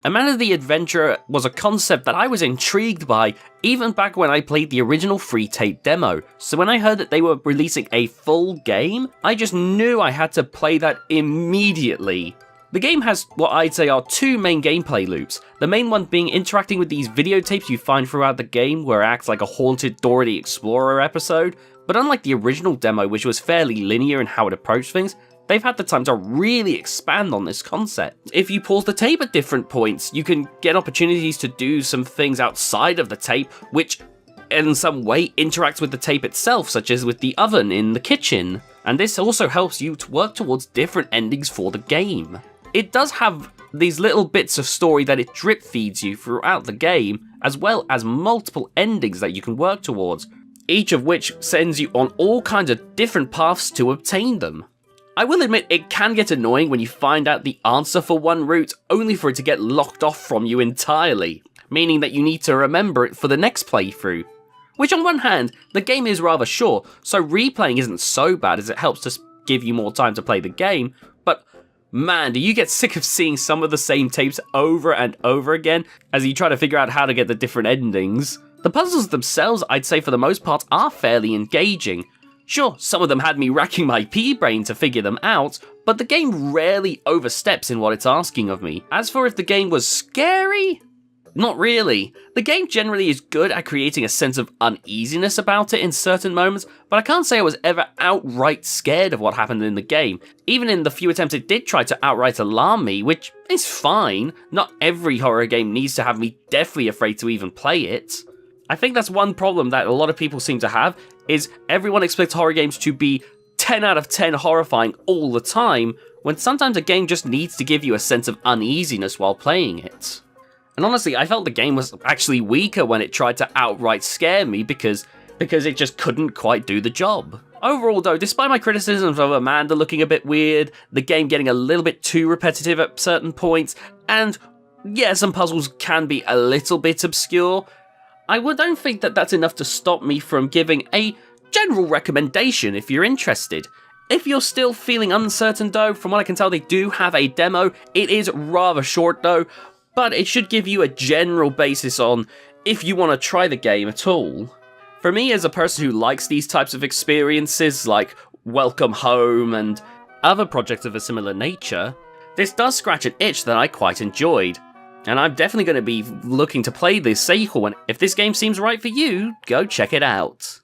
Amanda the Adventurer was a concept that I was intrigued by even back when I played the original free tape demo, so when I heard that they were releasing a full game, I just knew I had to play that immediately. The game has what I'd say are two main gameplay loops, the main one being interacting with these videotapes you find throughout the game where it acts like a haunted Dora the Explorer episode, but unlike the original demo which was fairly linear in how it approached things, they've had the time to really expand on this concept. If you pause the tape at different points, you can get opportunities to do some things outside of the tape, which in some way interacts with the tape itself, such as with the oven in the kitchen. And this also helps you to work towards different endings for the game. It does have these little bits of story that it drip feeds you throughout the game, as well as multiple endings that you can work towards, each of which sends you on all kinds of different paths to obtain them. I will admit it can get annoying when you find out the answer for one route only for it to get locked off from you entirely, meaning that you need to remember it for the next playthrough. Which on one hand, the game is rather short, so replaying isn't so bad as it helps to give you more time to play the game, but man, do you get sick of seeing some of the same tapes over and over again as you try to figure out how to get the different endings. The puzzles themselves, I'd say for the most part, are fairly engaging. Sure, some of them had me racking my pea-brain to figure them out, but the game rarely oversteps in what it's asking of me. As for if the game was scary? Not really. The game generally is good at creating a sense of uneasiness about it in certain moments, but I can't say I was ever outright scared of what happened in the game, even in the few attempts it did try to outright alarm me, which is fine. Not every horror game needs to have me deathly afraid to even play it. I think that's one problem that a lot of people seem to have, is everyone expects horror games to be 10 out of 10 horrifying all the time, when sometimes a game just needs to give you a sense of uneasiness while playing it. And honestly, I felt the game was actually weaker when it tried to outright scare me because it just couldn't quite do the job. Overall though, despite my criticisms of Amanda looking a bit weird, the game getting a little bit too repetitive at certain points, and yeah, some puzzles can be a little bit obscure, I don't think that that's enough to stop me from giving a general recommendation if you're interested. If you're still feeling uncertain though, from what I can tell they do have a demo. It is rather short though, but it should give you a general basis on if you want to try the game at all. For me, as a person who likes these types of experiences like Welcome Home and other projects of a similar nature, this does scratch an itch that I quite enjoyed. And I'm definitely going to be looking to play this sequel, and if this game seems right for you, go check it out.